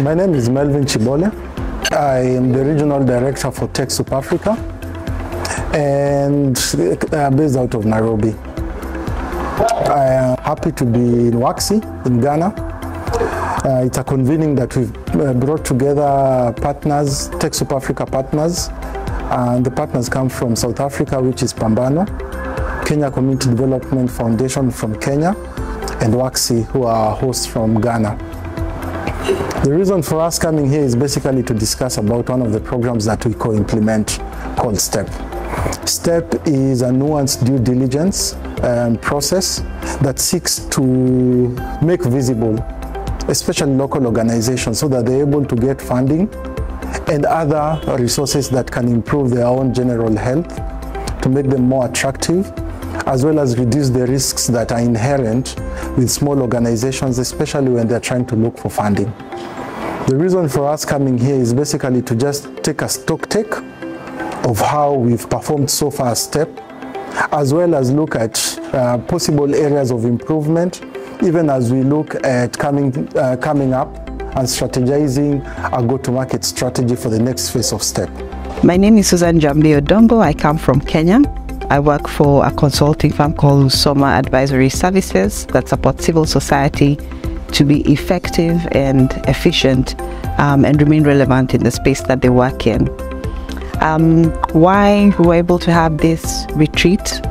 My name is Melvin Chibole. I am the Regional Director for TechSoup Africa and based out of Nairobi. I am happy to be in WACSI in Ghana. It's a convening that we've brought together partners, TechSoup Africa partners, and the partners come from South Africa, which is Pambano, Kenya Community Development Foundation from Kenya, and WACSI, who are hosts from Ghana. The reason for us coming here is basically to discuss about one of the programs that we co-implement called STEP. STEP is a nuanced due diligence process that seeks to make visible, especially local organizations, so that they're able to get funding and other resources that can improve their own general health, to make them more attractive, as well as reduce the risks that are inherent with small organizations, especially when they're trying to look for funding. The reason for us coming here is basically to just take a stock take of how we've performed so far as STEP, as well as look at possible areas of improvement, even as we look at coming up and strategizing a go-to-market strategy for the next phase of STEP. My name is Susan Jambi Odongo. I come from Kenya. I work for a consulting firm called Soma Advisory Services that supports civil society to be effective and efficient and remain relevant in the space that they work in. Why we were able to have this retreat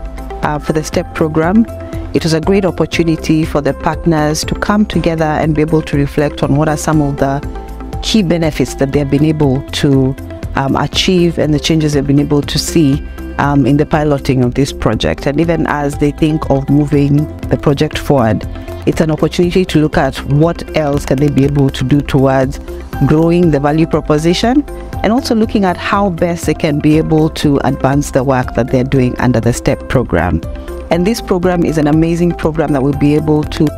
for the STEP program, it was a great opportunity for the partners to come together and be able to reflect on what are some of the key benefits that they've been able to achieve and the changes they've been able to see in the piloting of this project. And even as they think of moving the project forward, it's an opportunity to look at what else can they be able to do towards growing the value proposition, and also looking at how best they can be able to advance the work that they're doing under the STEP program. And this program is an amazing program that will be able to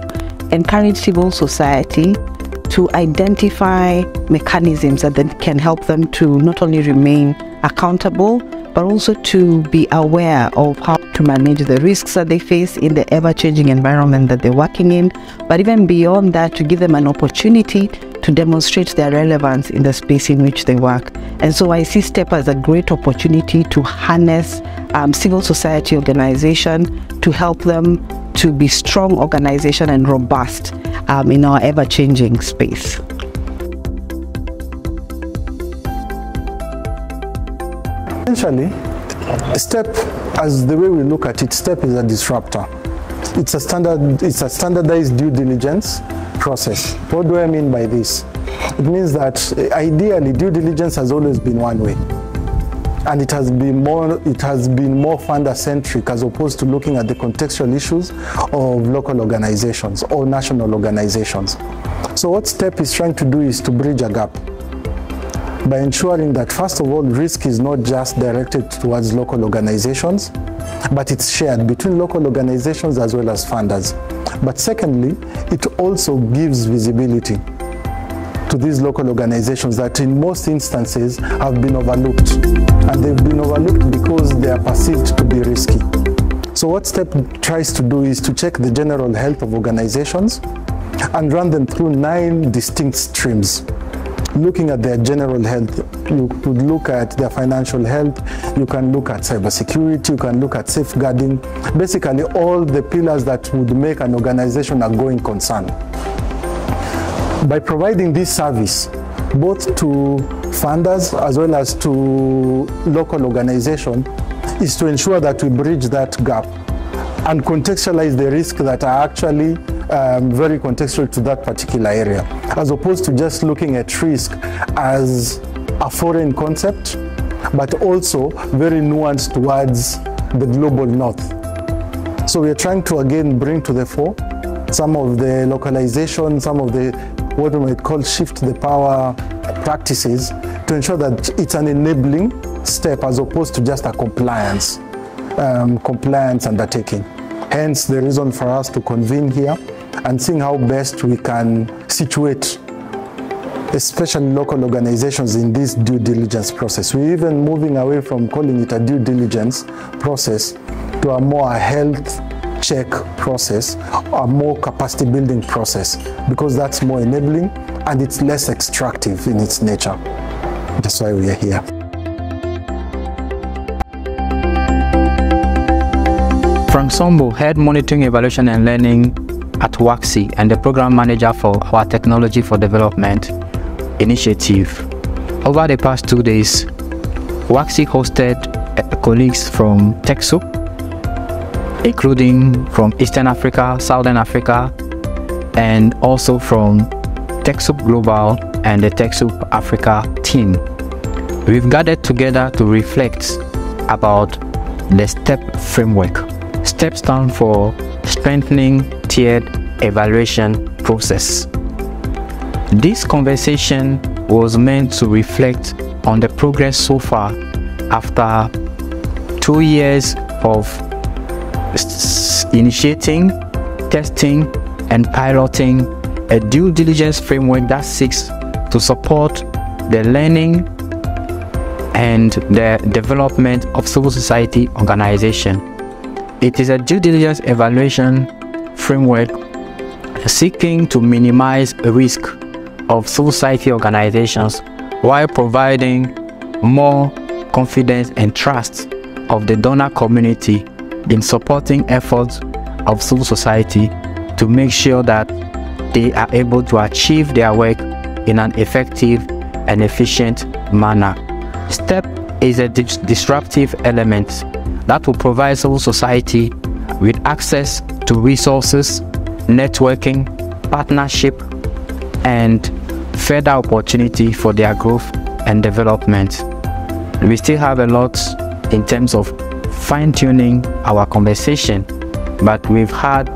encourage civil society to identify mechanisms that then can help them to not only remain accountable, but also to be aware of how to manage the risks that they face in the ever-changing environment that they're working in, but even beyond that, to give them an opportunity to demonstrate their relevance in the space in which they work. And so I see STEP as a great opportunity to harness civil society organization to help them to be strong organization and robust in our ever-changing space. Essentially, STEP, as the way we look at it, STEP is a disruptor. It's a standardized due diligence process. What do I mean by this? It means that ideally due diligence has always been one way, and it has been more funder-centric as opposed to looking at the contextual issues of local organizations or national organizations. So what STEP is trying to do is to bridge a gap by ensuring that, first of all, risk is not just directed towards local organizations, but it's shared between local organizations as well as funders. But secondly, it also gives visibility to these local organizations that in most instances have been overlooked. And they've been overlooked because they are perceived to be risky. So what STEP tries to do is to check the general health of organizations and run them through 9 distinct streams. Looking at their general health, you could look at their financial health, you can look at cybersecurity, you can look at safeguarding, basically all the pillars that would make an organization a going concern. By providing this service, both to funders as well as to local organizations, is to ensure that we bridge that gap and contextualize the risks that are actually very contextual to that particular area, as opposed to just looking at risk as a foreign concept, but also very nuanced towards the global north. So we are trying to again bring to the fore some of the localization, some of the what we might call shift the power practices to ensure that it's an enabling step as opposed to just a compliance undertaking. Hence the reason for us to convene here and seeing how best we can situate especially local organizations in this due diligence process. We're even moving away from calling it a due diligence process to a more health check process, a more capacity building process, because that's more enabling and it's less extractive in its nature. That's why we are here. Frank Sombo, Head Monitoring, Evaluation and Learning at WACSI and the Program Manager for our Technology for Development initiative. Over the past 2 days, WACSI hosted colleagues from TechSoup, including from Eastern Africa, Southern Africa, and also from TechSoup Global and the TechSoup Africa team. We've gathered together to reflect about the STEP framework. STEP stands for Strengthening Tiered Evaluation Process. This conversation was meant to reflect on the progress so far after 2 years of initiating, testing, and piloting a due diligence framework that seeks to support the learning and the development of civil society organization. It is a due diligence evaluation framework seeking to minimize risk of civil society organizations while providing more confidence and trust of the donor community in supporting efforts of civil society to make sure that they are able to achieve their work in an effective and efficient manner. STEP is a disruptive element that will provide civil society with access to resources, networking, partnership, and further opportunity for their growth and development. We still have a lot in terms of fine-tuning our conversation, but we've had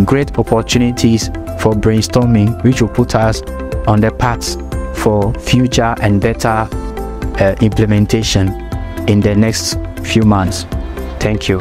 great opportunities for brainstorming, which will put us on the path for future and better implementation in the next few months. Thank you.